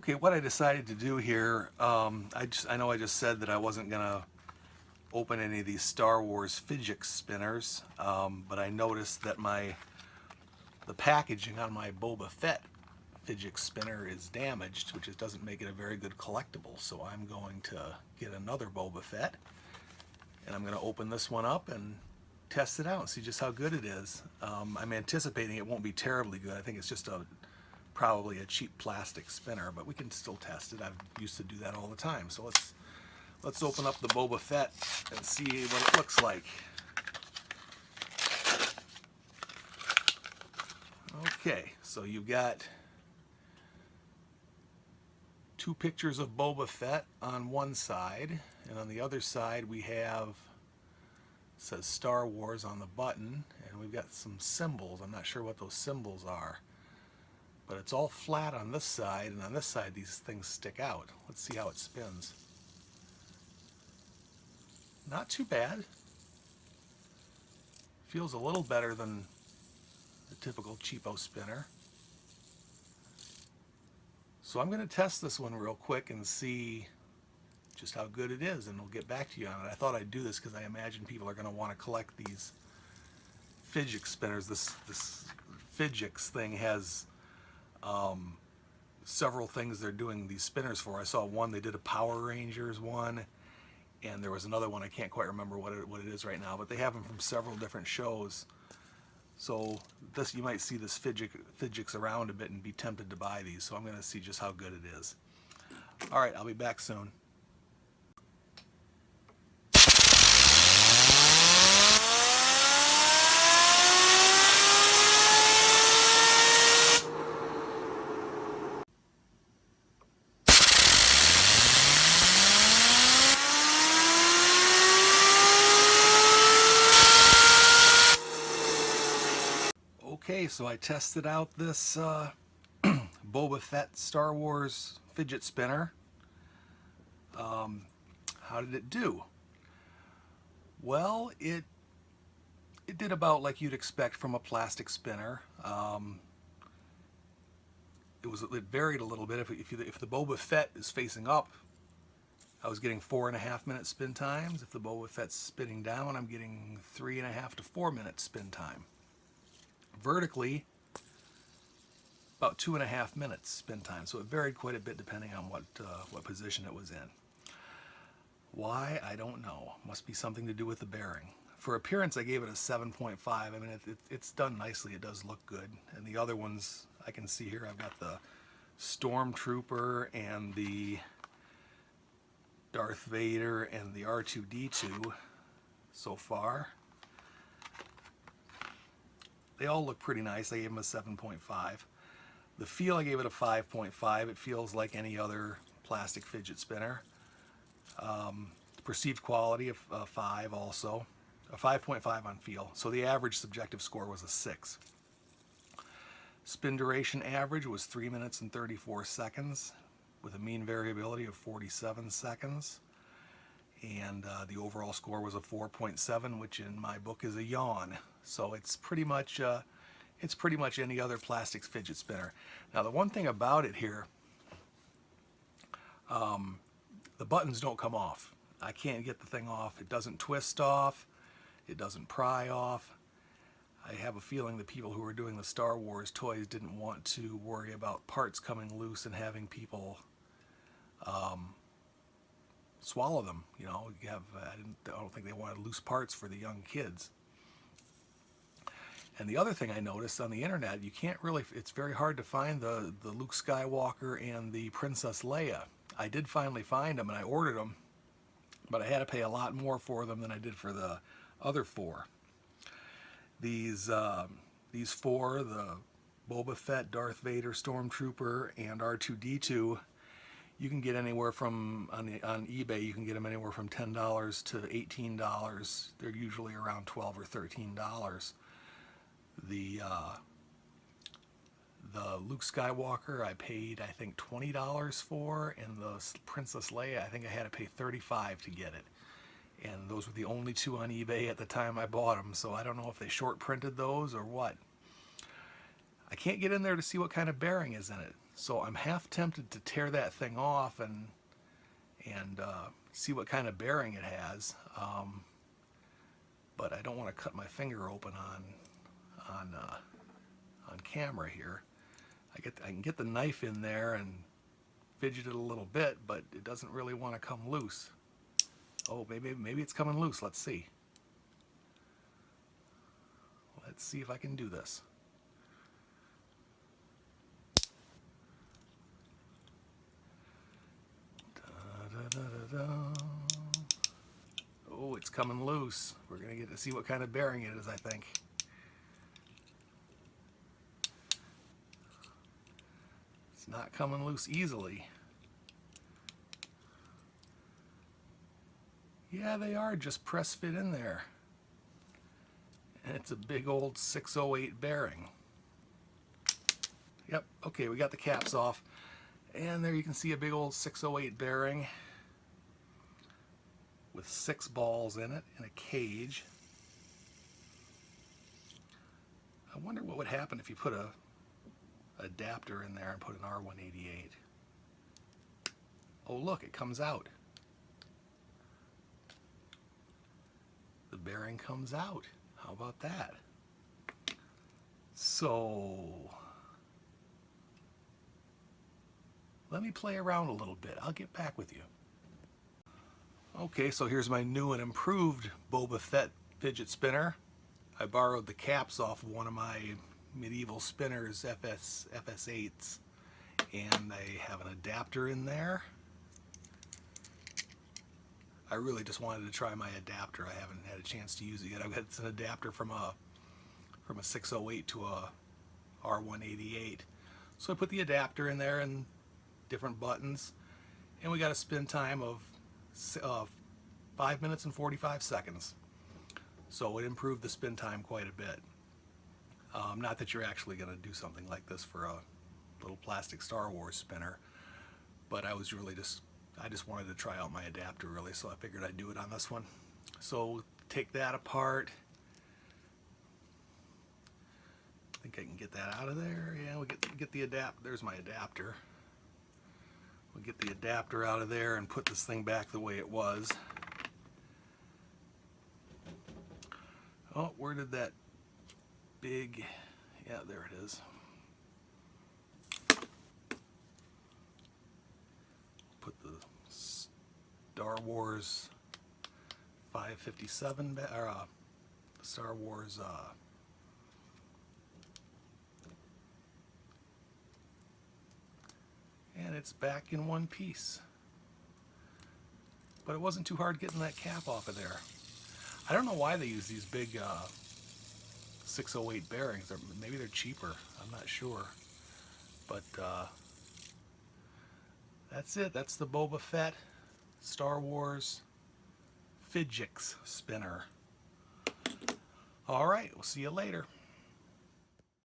Okay, what I decided to do here, I know I just said that I wasn't gonna open any of these Star Wars Fidget Spinners, but I noticed that the packaging on my Boba Fett Fijix Spinner is damaged, which doesn't make it a very good collectible. So I'm going to get another Boba Fett, and I'm going to open this one up and test it out and see just how good it is. I'm anticipating it won't be terribly good. I think it's just probably a cheap plastic spinner, but we can still test it. I've used to do that all the time. So let's open up the Boba Fett and see what it looks like. Okay, so you've got two pictures of Boba Fett on one side, and on the other side we have, it says Star Wars on the button, and we've got some symbols. I'm not sure what those symbols are, but it's all flat on this side, and on this side these things stick out. Let's see how it spins. Not too bad. Feels a little better than the typical cheapo spinner. So I'm going to test this one real quick and see just how good it is, and we'll get back to you on it. I thought I'd do this because I imagine people are going to want to collect these Fidget Spinners. This Fidget thing has several things they're doing these spinners for. I saw one, they did a Power Rangers one, and there was another one, I can't quite remember what it is right now, but they have them from several different shows. So this, you might see this Fidgets around a bit and be tempted to buy these. So I'm going to see just how good it is. All right, I'll be back soon. Okay, so I tested out this Boba Fett Star Wars Fidget Spinner. How did it do? Well, it did about like you'd expect from a plastic spinner. It varied a little bit. If the Boba Fett is facing up, I was getting 4.5 minute spin times. If the Boba Fett's spinning down, I'm getting 3.5 to 4 minute spin time. Vertically, about 2.5 minutes spin time, so it varied quite a bit depending on what position it was in. Why? I don't know. Must be something to do with the bearing. For appearance, I gave it a 7.5. I mean, it's done nicely. It does look good. And the other ones I can see here, I've got the Stormtrooper and the Darth Vader and the R2-D2 so far. They all look pretty nice. I gave them a 7.5. The feel, I gave it a 5.5. It feels like any other plastic fidget spinner. Perceived quality of 5 also. A 5.5 on feel. So the average subjective score was a 6. Spin duration average was 3 minutes and 34 seconds with a mean variability of 47 seconds. And the overall score was a 4.7, which in my book is a yawn. So it's pretty much any other plastic fidget spinner. Now the one thing about it here, the buttons don't come off. I can't get the thing off. It doesn't twist off. It doesn't pry off. I have a feeling the people who were doing the Star Wars toys didn't want to worry about parts coming loose and having people swallow them. You know, I don't think they wanted loose parts for the young kids. And the other thing I noticed on the internet, you can't really, it's very hard to find the Luke Skywalker and the Princess Leia. I did finally find them and I ordered them, but I had to pay a lot more for them than I did for the other 4. These 4, the Boba Fett, Darth Vader, Stormtrooper, and R2-D2, you can get anywhere from, on eBay, you can get them anywhere from $10 to $18. They're usually around $12 or $13. The Luke Skywalker I paid, I think, $20 for, and the Princess Leia, I think I had to pay $35 to get it. And those were the only 2 on eBay at the time I bought them, so I don't know if they short printed those or what. I can't get in there to see what kind of bearing is in it. So I'm half tempted to tear that thing off and see what kind of bearing it has. But I don't want to cut my finger open on camera here. I can get the knife in there and fidget it a little bit, but it doesn't really want to come loose. Oh, maybe it's coming loose. Let's see. Let's see if I can do this. Oh, it's coming loose. We're going to get to see what kind of bearing it is, I think. It's not coming loose easily. Yeah, they are just press fit in there. And it's a big old 608 bearing. Yep, okay, we got the caps off. And there you can see a big old 608 bearing with 6 balls in it in a cage. I wonder what would happen if you put a adapter in there and put an R188. Oh look, it comes out. The bearing comes out. How about that? So let me play around a little bit. I'll get back with you. Okay, so here's my new and improved Boba Fett Fidget Spinner. I borrowed the caps off one of my medieval spinners, FS8s, and they have an adapter in there. I really just wanted to try my adapter. I haven't had a chance to use it yet. It's an adapter from a 608 to a R188. So I put the adapter in there and different buttons, and we got a spin time of 5 minutes and 45 seconds. So it improved the spin time quite a bit. Not that you're actually going to do something like this for a little plastic Star Wars spinner, but I just wanted to try out my adapter really, so I figured I'd do it on this one. So take that apart. I think I can get that out of there. Yeah, we get the adapter. There's my adapter. We'll get the adapter out of there and put this thing back the way it was. Oh, where did that big... Yeah, there it is. Put the Star Wars 557 or Star Wars and it's back in one piece. But it wasn't too hard getting that cap off of there. I don't know why they use these big 608 bearings. Maybe they're cheaper. I'm not sure. But that's it. That's the Boba Fett Star Wars Fijix Spinner. All right, we'll see you later.